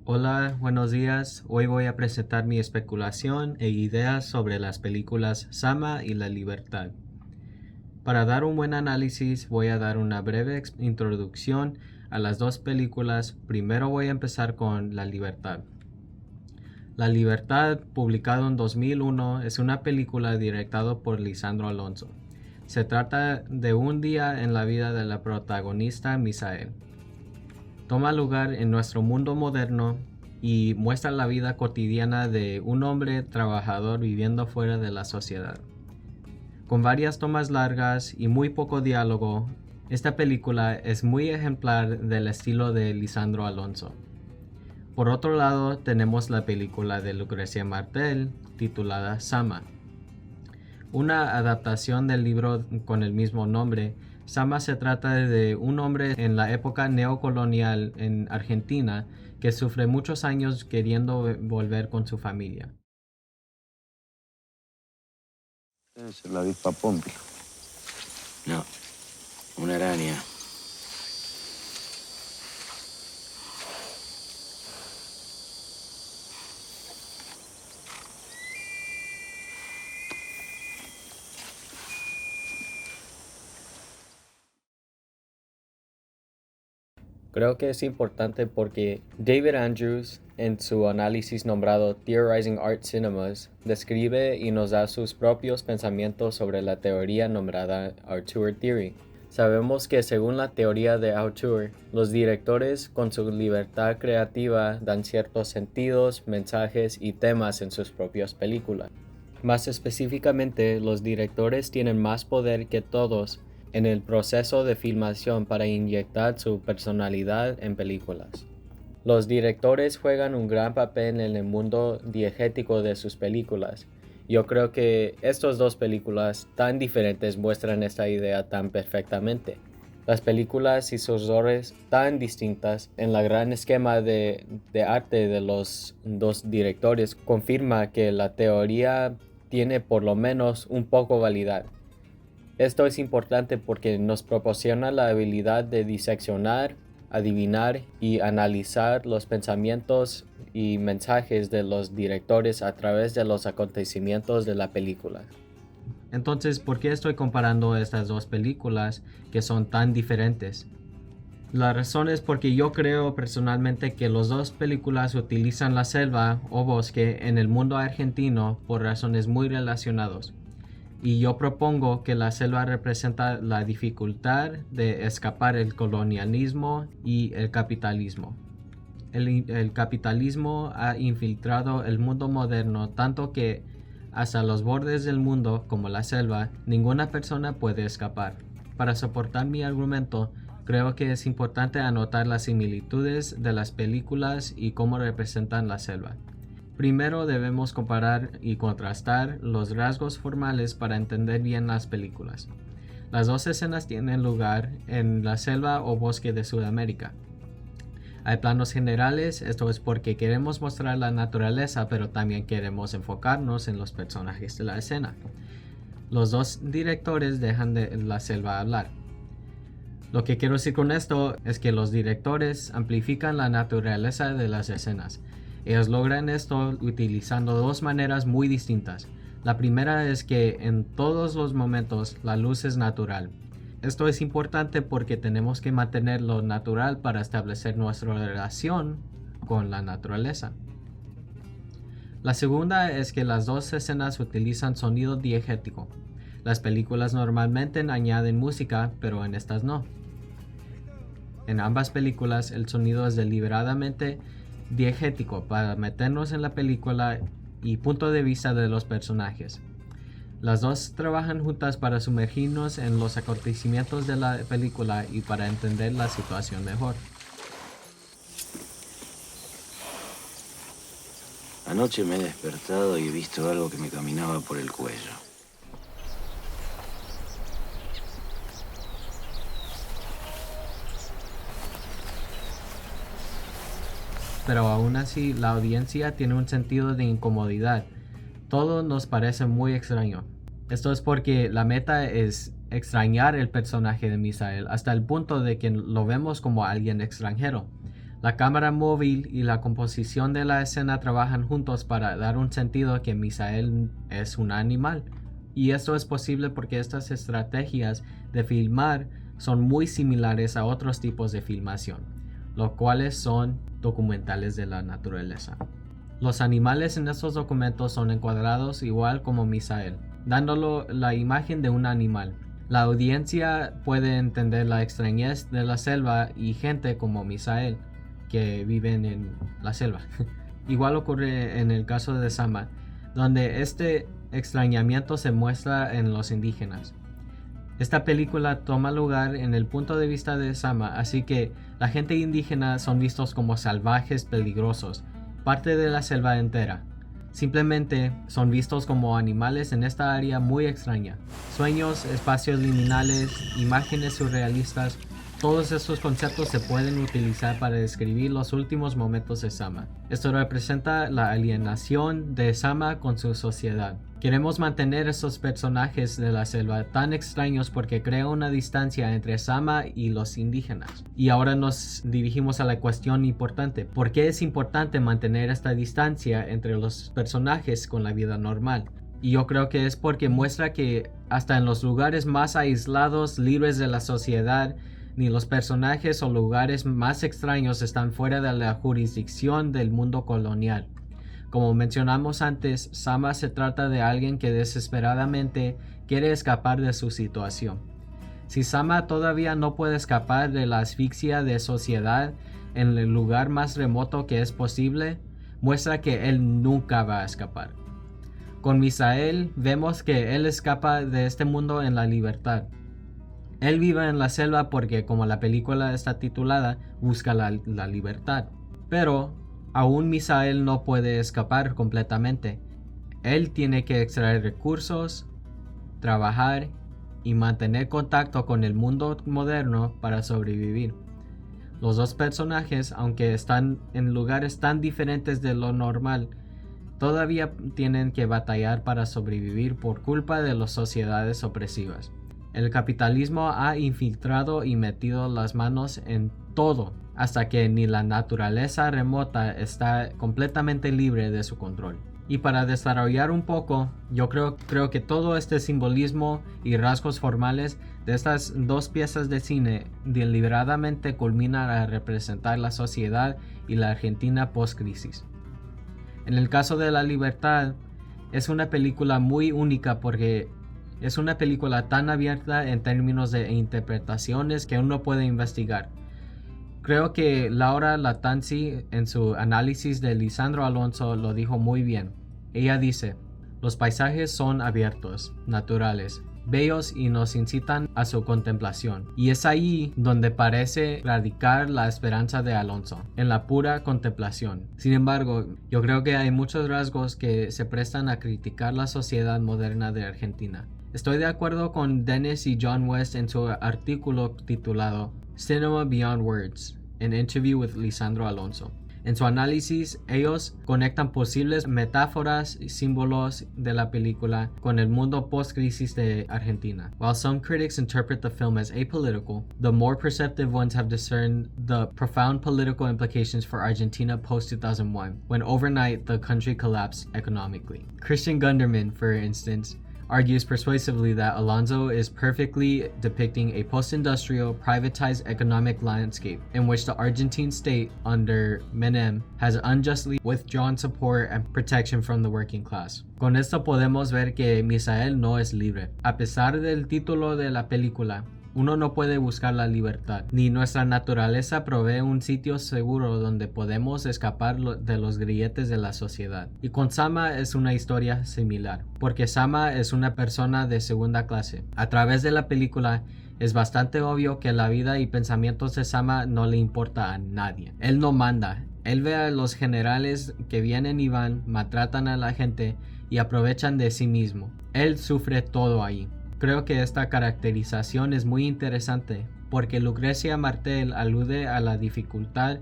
Hola, buenos días. Hoy voy a presentar mi especulación e ideas sobre las películas Sama y La Libertad. Para dar un buen análisis, voy a dar una breve introducción a las dos películas. Primero voy a empezar con La Libertad. La Libertad, publicado en 2001, es una película directada por Lisandro Alonso. Se trata de un día en la vida de la protagonista Misael. Toma lugar en nuestro mundo moderno y muestra la vida cotidiana de un hombre trabajador viviendo fuera de la sociedad. Con varias tomas largas y muy poco diálogo, esta película es muy ejemplar del estilo de Lisandro Alonso. Por otro lado, tenemos la película de Lucrecia Martel titulada Sama, una adaptación del libro con el mismo nombre. Sama se trata de un hombre en la época neocolonial en Argentina que sufre muchos años queriendo volver con su familia. Debe ser la avispa Pompi. No, una araña. Creo que es importante porque David Andrews, en su análisis nombrado Theorizing Art Cinemas, describe y nos da sus propios pensamientos sobre la teoría nombrada Auteur Theory. Sabemos que según la teoría de Auteur, los directores con su libertad creativa dan ciertos sentidos, mensajes y temas en sus propias películas. Más específicamente, los directores tienen más poder que todos en el proceso de filmación para inyectar su personalidad en películas. Los directores juegan un gran papel en el mundo diegético de sus películas. Yo creo que estas dos películas tan diferentes muestran esta idea tan perfectamente. Las películas y sus roles tan distintas en la gran esquema de arte de los dos directores confirma que la teoría tiene por lo menos un poco validad. Esto es importante porque nos proporciona la habilidad de diseccionar, adivinar y analizar los pensamientos y mensajes de los directores a través de los acontecimientos de la película. Entonces, ¿por qué estoy comparando estas dos películas que son tan diferentes? La razón es porque yo creo personalmente que las dos películas utilizan la selva o bosque en el mundo argentino por razones muy relacionadas. Y yo propongo que la selva representa la dificultad de escapar el colonialismo y el capitalismo. El capitalismo ha infiltrado el mundo moderno tanto que hasta los bordes del mundo, como la selva, ninguna persona puede escapar. Para soportar mi argumento, creo que es importante anotar las similitudes de las películas y cómo representan la selva. Primero debemos comparar y contrastar los rasgos formales para entender bien las películas. Las dos escenas tienen lugar en la selva o bosque de Sudamérica. Hay planos generales, esto es porque queremos mostrar la naturaleza, pero también queremos enfocarnos en los personajes de la escena. Los dos directores dejan de la selva hablar. Lo que quiero decir con esto es que los directores amplifican la naturaleza de las escenas. Ellos logran esto utilizando dos maneras muy distintas. La primera es que en todos los momentos la luz es natural. Esto es importante porque tenemos que mantener lo natural para establecer nuestra relación con la naturaleza. La segunda es que las dos escenas utilizan sonido diegético. Las películas normalmente añaden música, pero en estas no. En ambas películas el sonido es deliberadamente diegético para meternos en la película y punto de vista de los personajes. Las dos trabajan juntas para sumergirnos en los acontecimientos de la película y para entender la situación mejor. Anoche me he despertado y he visto algo que me caminaba por el cuello. Pero aún así la audiencia tiene un sentido de incomodidad. Todo nos parece muy extraño. Esto es porque la meta es extrañar el personaje de Misael hasta el punto de que lo vemos como alguien extranjero. La cámara móvil y la composición de la escena trabajan juntos para dar un sentido que Misael es un animal. Y esto es posible porque estas estrategias de filmar son muy similares a otros tipos de filmación, los cuales son documentales de la naturaleza. Los animales en estos documentos son encuadrados igual como Misael, dándolo la imagen de un animal. La audiencia puede entender la extrañez de la selva y gente como Misael, que viven en la selva. Igual ocurre en el caso de Sama, donde este extrañamiento se muestra en los indígenas. Esta película toma lugar en el punto de vista de Sama, así que la gente indígena son vistos como salvajes peligrosos, parte de la selva entera. Simplemente son vistos como animales en esta área muy extraña. Sueños, espacios liminales, imágenes surrealistas, todos estos conceptos se pueden utilizar para describir los últimos momentos de Sama. Esto representa la alienación de Sama con su sociedad. Queremos mantener estos personajes de la selva tan extraños porque crea una distancia entre Sama y los indígenas. Y ahora nos dirigimos a la cuestión importante. ¿Por qué es importante mantener esta distancia entre los personajes con la vida normal? Y yo creo que es porque muestra que hasta en los lugares más aislados, libres de la sociedad, ni los personajes o lugares más extraños están fuera de la jurisdicción del mundo colonial. Como mencionamos antes, Sama se trata de alguien que desesperadamente quiere escapar de su situación. Si Sama todavía no puede escapar de la asfixia de sociedad en el lugar más remoto que es posible, muestra que él nunca va a escapar. Con Misael vemos que él escapa de este mundo en la libertad. Él vive en la selva porque, como la película está titulada, busca la libertad. Pero aún Misael no puede escapar completamente. Él tiene que extraer recursos, trabajar y mantener contacto con el mundo moderno para sobrevivir. Los dos personajes, aunque están en lugares tan diferentes de lo normal, todavía tienen que batallar para sobrevivir por culpa de las sociedades opresivas. El capitalismo ha infiltrado y metido las manos en todo, hasta que ni la naturaleza remota está completamente libre de su control. Y para desarrollar un poco, yo creo que todo este simbolismo y rasgos formales de estas dos piezas de cine deliberadamente culminan a representar la sociedad y la Argentina post-crisis. En el caso de La Libertad, es una película muy única porque es una película tan abierta en términos de interpretaciones que uno puede investigar. Creo que Laura Lattanzi en su análisis de Lisandro Alonso lo dijo muy bien. Ella dice, los paisajes son abiertos, naturales, bellos y nos incitan a su contemplación. Y es ahí donde parece radicar la esperanza de Alonso, en la pura contemplación. Sin embargo, yo creo que hay muchos rasgos que se prestan a criticar la sociedad moderna de Argentina. Estoy de acuerdo con Dennis y John West en su artículo titulado Cinema Beyond Words, an interview with Lisandro Alonso. En su análisis, ellos conectan posibles metáforas y símbolos de la película con el mundo post-crisis de Argentina. While some critics interpret the film as apolitical, the more perceptive ones have discerned the profound political implications for Argentina post-2001, when overnight the country collapsed economically. Christian Gunderman, for instance, argues persuasively that Alonso is perfectly depicting a post-industrial, privatized economic landscape in which the Argentine state under Menem has unjustly withdrawn support and protection from the working class. Con esto podemos ver que Misael no es libre. A pesar del título de la película, uno no puede buscar la libertad, ni nuestra naturaleza provee un sitio seguro donde podemos escapar de los grilletes de la sociedad. Y con Sama es una historia similar, porque Sama es una persona de segunda clase. A través de la película es bastante obvio que la vida y pensamientos de Sama no le importa a nadie. Él no manda. Él ve a los generales que vienen y van, maltratan a la gente y aprovechan de sí mismo. Él sufre todo ahí. Creo que esta caracterización es muy interesante porque Lucrecia Martel alude a la dificultad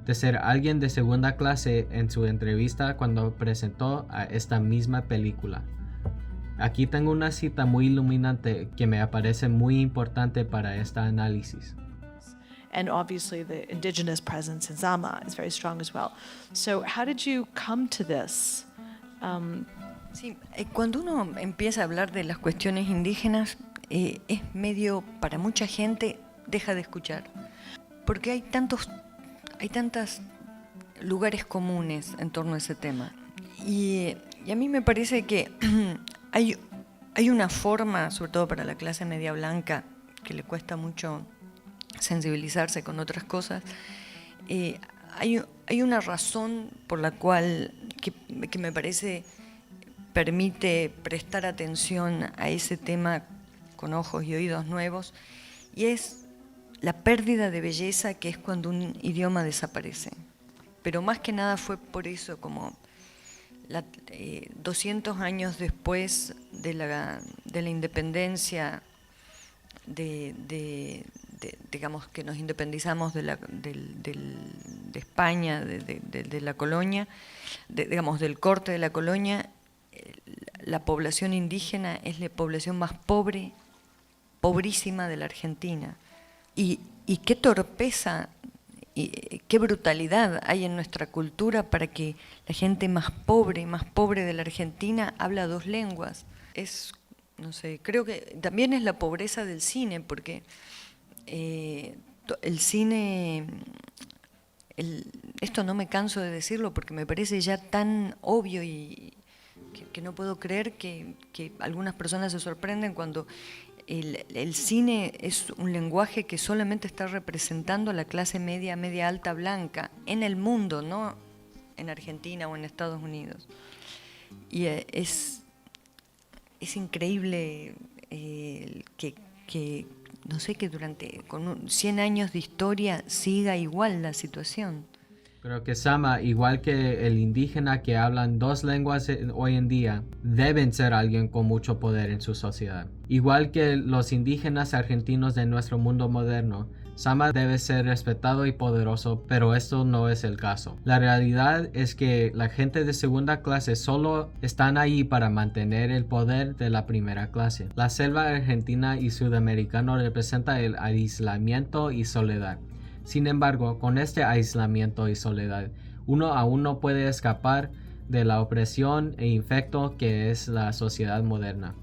de ser alguien de segunda clase en su entrevista cuando presentó a esta misma película. Aquí tengo una cita muy iluminante que me parece muy importante para este análisis. And obviously the indigenous presence in Zama is very strong as well. So how did you come to this? Sí, cuando uno empieza a hablar de las cuestiones indígenas, es medio, para mucha gente, deja de escuchar. Porque hay tantos lugares comunes en torno a ese tema. Y a mí me parece que hay una forma, sobre todo para la clase media blanca, que le cuesta mucho sensibilizarse con otras cosas. Hay una razón por la cual que me parece permite prestar atención a ese tema con ojos y oídos nuevos, y es la pérdida de belleza que es cuando un idioma desaparece. Pero más que nada fue por eso, como 200 años después de la independencia, digamos que nos independizamos de España, de la colonia, digamos del corte de la colonia, la población indígena es la población más pobre, pobrísima de la Argentina. Y qué torpeza y qué brutalidad hay en nuestra cultura para que la gente más pobre de la Argentina habla 2 lenguas. No sé, creo que también es la pobreza del cine, porque el cine, esto no me canso de decirlo porque me parece ya tan obvio y que no puedo creer que algunas personas se sorprenden cuando el cine es un lenguaje que solamente está representando a la clase media, media alta blanca en el mundo, no en Argentina o en Estados Unidos. Y es increíble que no sé, que con 100 años de historia siga igual la situación. Creo que Sama, igual que el indígena que hablan 2 lenguas hoy en día, deben ser alguien con mucho poder en su sociedad. Igual que los indígenas argentinos de nuestro mundo moderno, Sama debe ser respetado y poderoso, pero esto no es el caso. La realidad es que la gente de segunda clase solo están ahí para mantener el poder de la primera clase. La selva argentina y sudamericana representa el aislamiento y soledad. Sin embargo, con este aislamiento y soledad, uno aún no puede escapar de la opresión e infecto que es la sociedad moderna.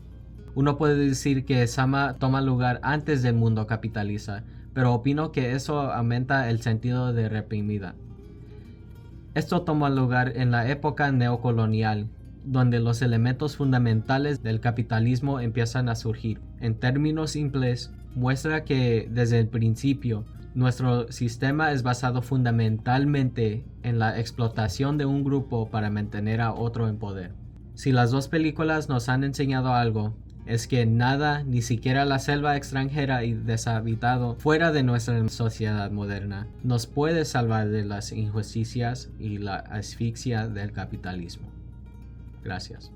Uno puede decir que Sama toma lugar antes del mundo capitalista, pero opino que eso aumenta el sentido de reprimida. Esto toma lugar en la época neocolonial, donde los elementos fundamentales del capitalismo empiezan a surgir. En términos simples, muestra que desde el principio, nuestro sistema es basado fundamentalmente en la explotación de un grupo para mantener a otro en poder. Si las 2 películas nos han enseñado algo, es que nada, ni siquiera la selva extranjera y deshabitado fuera de nuestra sociedad moderna, nos puede salvar de las injusticias y la asfixia del capitalismo. Gracias.